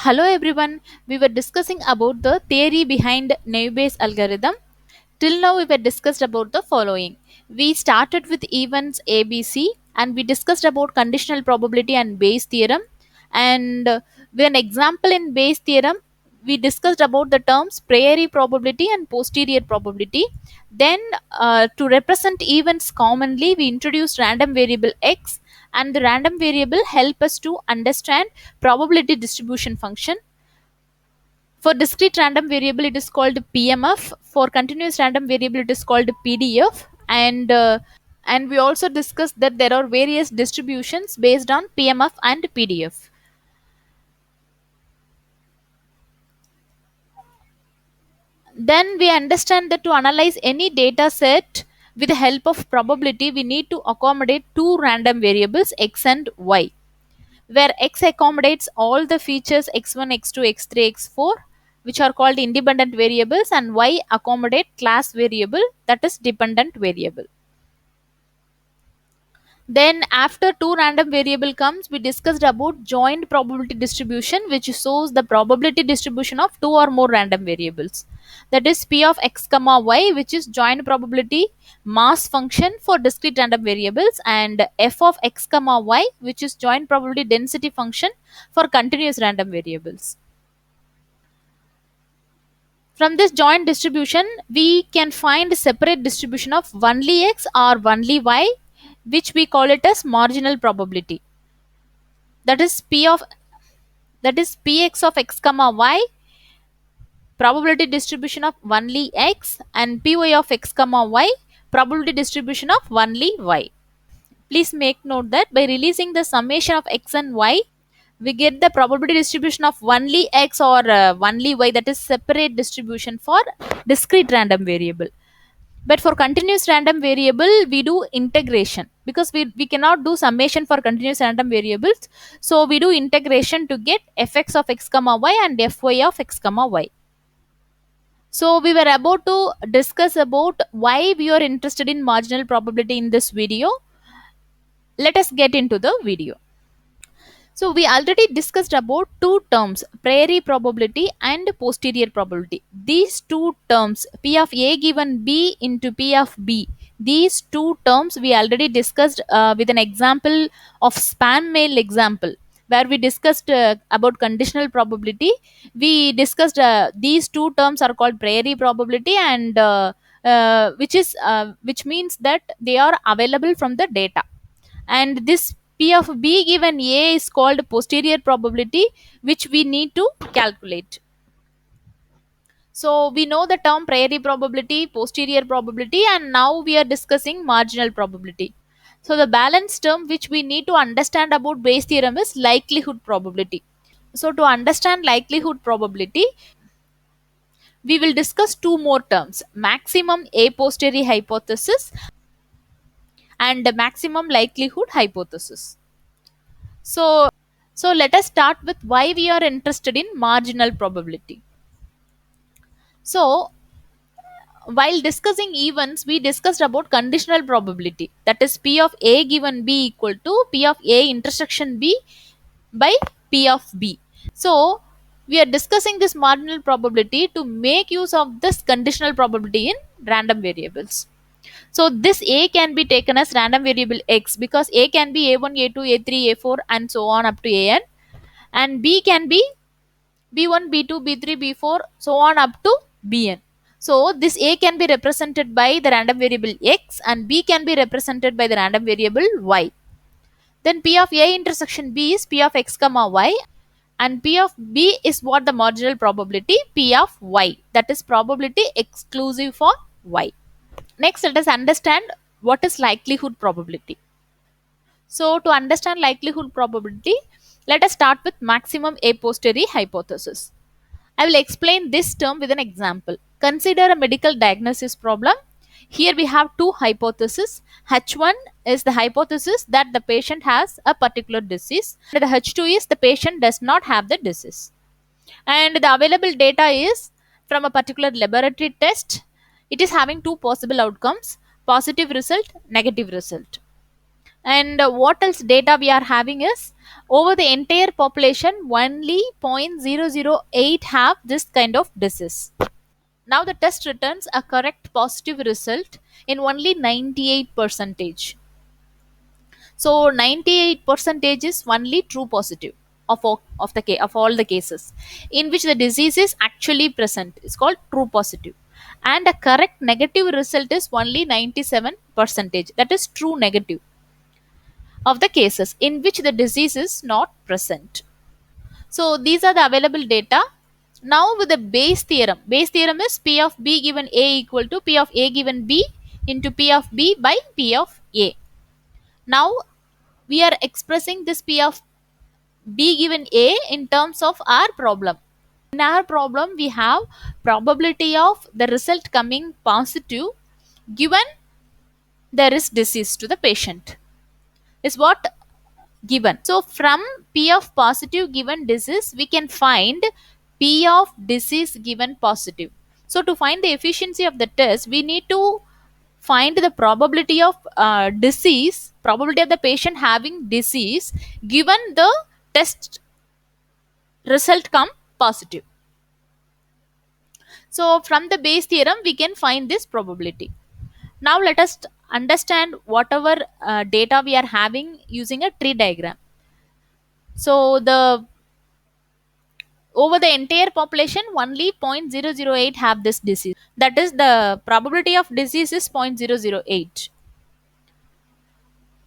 Hello everyone. We were discussing about the theory behind Naive algorithm. Till now we were discussed about the following. We started with events ABC and we discussed about conditional probability and Bayes theorem. And with an example in Bayes theorem, we discussed about the terms priori probability and posterior probability. Then to represent events commonly, we introduced random variable x, and the random variable help us to understand probability distribution function. For discrete random variable, it is called PMF. For continuous random variable, it is called PDF. And we also discussed that there are various distributions based on PMF and PDF. Then we understand that to analyze any data set with the help of probability, we need to accommodate two random variables x and y, where x accommodates all the features x1, x2, x3, x4, which are called independent variables, and y accommodate class variable, that is dependent variable. Then after two random variable comes, we discussed about joint probability distribution, which shows the probability distribution of two or more random variables. That is p of x comma y, which is joint probability mass function for discrete random variables, and f of x comma y, which is joint probability density function for continuous random variables. From this joint distribution, we can find a separate distribution of only x or only y, which we call it as marginal probability. That is px of x comma y, probability distribution of only x, and py of x comma y, probability distribution of only y. Please make note that by releasing the summation of x and y, we get the probability distribution of only x or only y, that is separate distribution for discrete random variable. But for continuous random variable, we do integration because we cannot do summation for continuous random variables. So we do integration to get fx of x comma y and fy of x comma y. So we were about to discuss about why we are interested in marginal probability in this video. Let us get into the video. So we already discussed about two terms, priori probability and posterior probability. These two terms, P of A given B into P of B, these two terms we already discussed with an example of spam mail example, where we discussed about conditional probability. We discussed these two terms are called priori probability, and which means that they are available from the data, and this P of B given A is called posterior probability, which we need to calculate. So we know the term priori probability, posterior probability, and now we are discussing marginal probability. So the balance term which we need to understand about Bayes theorem is likelihood probability. So to understand likelihood probability, we will discuss two more terms, maximum a posteriori hypothesis and maximum likelihood hypothesis. So So let us start with why we are interested in marginal probability. So while discussing events, we discussed about conditional probability. That is P of A given B equal to P of A intersection B by P of B. So we are discussing this marginal probability to make use of this conditional probability in random variables. So this A can be taken as random variable X because A can be A1, A2, A3, A4 and so on up to AN, and B can be B1, B2, B3, B4, so on up to Bn. So this A can be represented by the random variable x and B can be represented by the random variable y. Then P of A intersection B is P of x comma y, and P of B is what the marginal probability P of y, that is probability exclusive for y. Next, let us understand what is likelihood probability. So to understand likelihood probability, let us start with maximum a posteriori hypothesis. I will explain this term with an example. Consider a medical diagnosis problem. Here we have two hypotheses. H1 is the hypothesis that the patient has a particular disease. The H2 is the patient does not have the disease. And the available data is from a particular laboratory test. It is having two possible outcomes, positive result, negative result. And what else data we are having is, over the entire population only 0.008 have this kind of disease. Now the test returns a correct positive result in only 98 percentage. So 98 percentage is only true positive of all the cases in which the disease is actually present. It's called true positive. And a correct negative result is only 97 percentage. That is true negative of the cases in which the disease is not present. So these are the available data. Now with the Bayes theorem is P of B given A equal to P of A given B into P of B by P of A. Now we are expressing this P of B given A in terms of our problem. In our problem, we have probability of the result coming positive given there is disease to the patient is what given. So from P of positive given disease, we can find P of disease given positive. So to find the efficiency of the test, we need to find the probability of probability of the patient having disease given the test result come positive. So from the Bayes theorem, we can find this probability. Now let us understand whatever data we are having using a tree diagram. So the over the entire population only 0.008 have this disease. That is, the probability of disease is 0.008,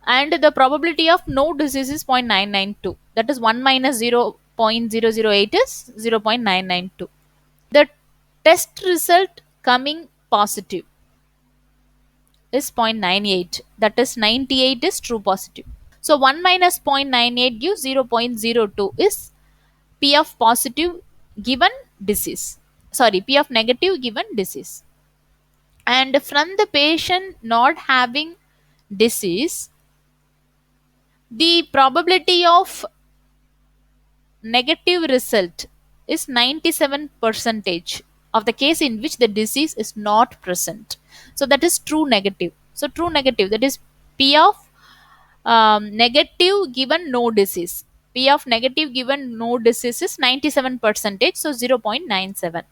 and the probability of no disease is 0.992. That is 1 minus 0.008 is 0.992. The test result coming positive is 0.98. That is 98 is true positive. So 1 minus 0.98 gives 0.02 is P of positive given disease. Sorry, P of negative given disease. And from the patient not having disease, the probability of negative result is 97 percentage of the case in which the disease is not present. So that is true negative. So true negative, that is P of negative given no disease. P of negative given no disease is 97 percentage, so 0.97.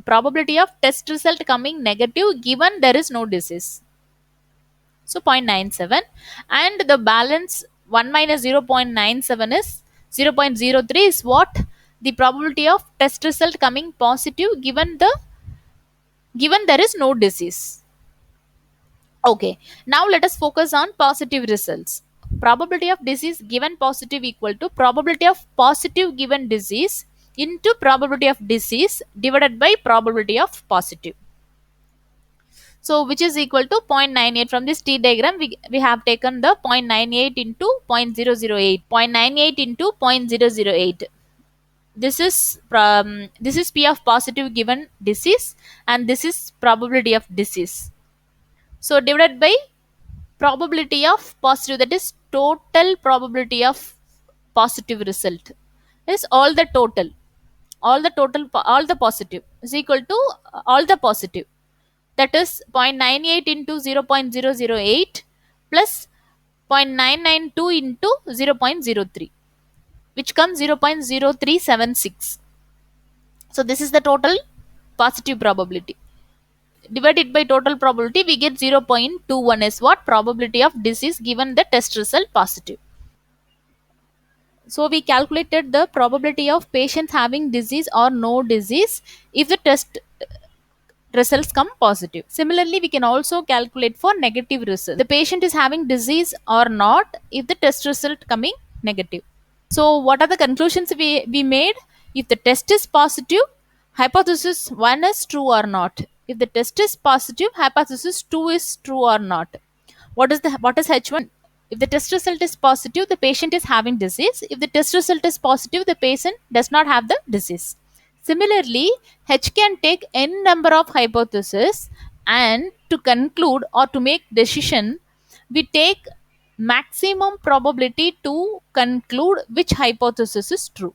Probability of test result coming negative given there is no disease, so 0.97. And the balance 1 minus 0.97 is 0.03 is what the probability of test result coming positive given there is no disease. Okay, now let us focus on positive results. Probability of disease given positive equal to probability of positive given disease into probability of disease divided by probability of positive. So which is equal to 0.98. From this T diagram, we have taken the 0.98 into 0.008. 0.98 into 0.008. This is P of positive given disease, and this is probability of disease. So divided by probability of positive, that is total probability of positive result, is all the positive is equal to all the positive, that is 0.98 into 0.008 plus 0.992 into 0.03, which comes 0.0376. So this is the total positive probability. Divided by total probability, we get 0.21 is what probability of disease given the test result positive. So we calculated the probability of patients having disease or no disease if the test results come positive. Similarly, we can also calculate for negative result. The patient is having disease or not if the test result coming negative. So what are the conclusions we made? If the test is positive, hypothesis 1 is true or not. If the test is positive, hypothesis 2 is true or not. What is H1? If the test result is positive, the patient is having disease. If the test result is positive, the patient does not have the disease. Similarly, H can take n number of hypotheses, and to conclude or to make decision, we take maximum probability to conclude which hypothesis is true.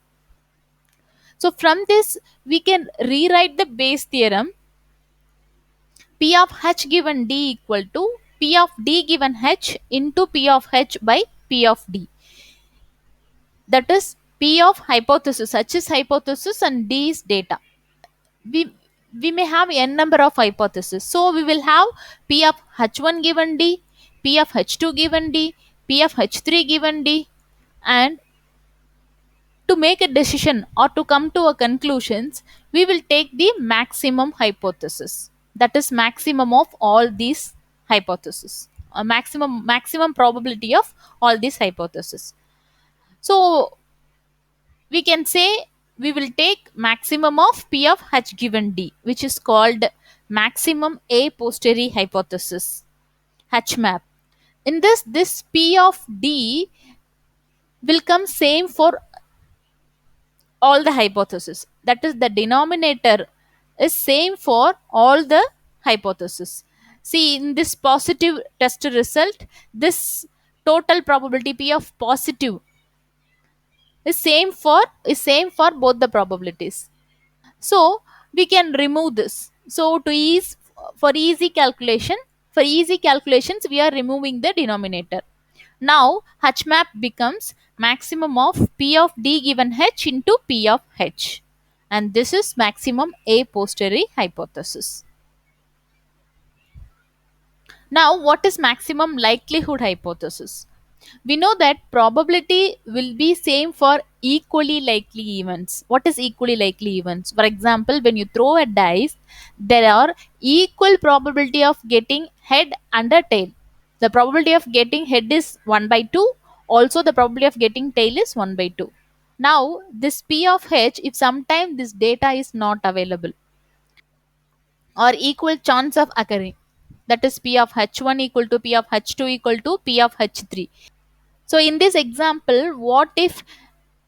So from this, we can rewrite the Bayes theorem. P of H given D equal to P of D given H into P of H by P of D. That is P of hypothesis. H is hypothesis and D is data. We we may have n number of hypotheses. So we will have P of H1 given D, P of H2 given D, P of H3 given D, and to make a decision or to come to a conclusions, we will take the maximum hypothesis. That is maximum of all these hypotheses. A maximum probability of all these hypotheses. So we can say we will take maximum of P of H given D, which is called maximum a posteriori hypothesis, H map. In this P of D will come same for all the hypotheses. That is, the denominator is same for all the hypotheses. See, in this positive test result, this total probability P of positive is same for both the probabilities. So we can remove this. So to ease for easy calculation, for easy calculations, we are removing the denominator. Now H map becomes maximum of P of D given H into P of H. And this is maximum a posteriori hypothesis. Now, what is maximum likelihood hypothesis? We know that probability will be same for equally likely events. What is equally likely events? For example, when you throw a dice, there are equal probability of getting head and a tail. The probability of getting head is 1 by 2. Also, the probability of getting tail is 1 by 2. Now, this P of H, if sometime this data is not available, or equal chance of occurring, that is P of H1 equal to P of H2 equal to P of H3. So in this example, what if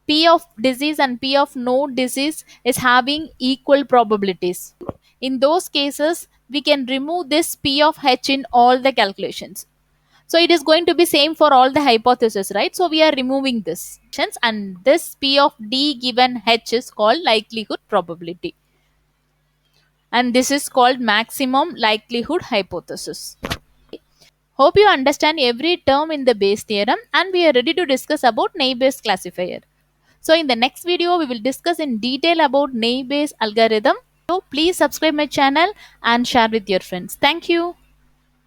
P of disease and P of no disease is having equal probabilities? In those cases, we can remove this P of H in all the calculations. So it is going to be same for all the hypotheses, right? So we are removing this. And this P of D given H is called likelihood probability. And this is called maximum likelihood hypothesis. Hope you understand every term in the Bayes theorem, and we are ready to discuss about Naive-Bayes classifier. So in the next video, we will discuss in detail about Naive-Bayes algorithm. So please subscribe my channel and share with your friends. Thank you.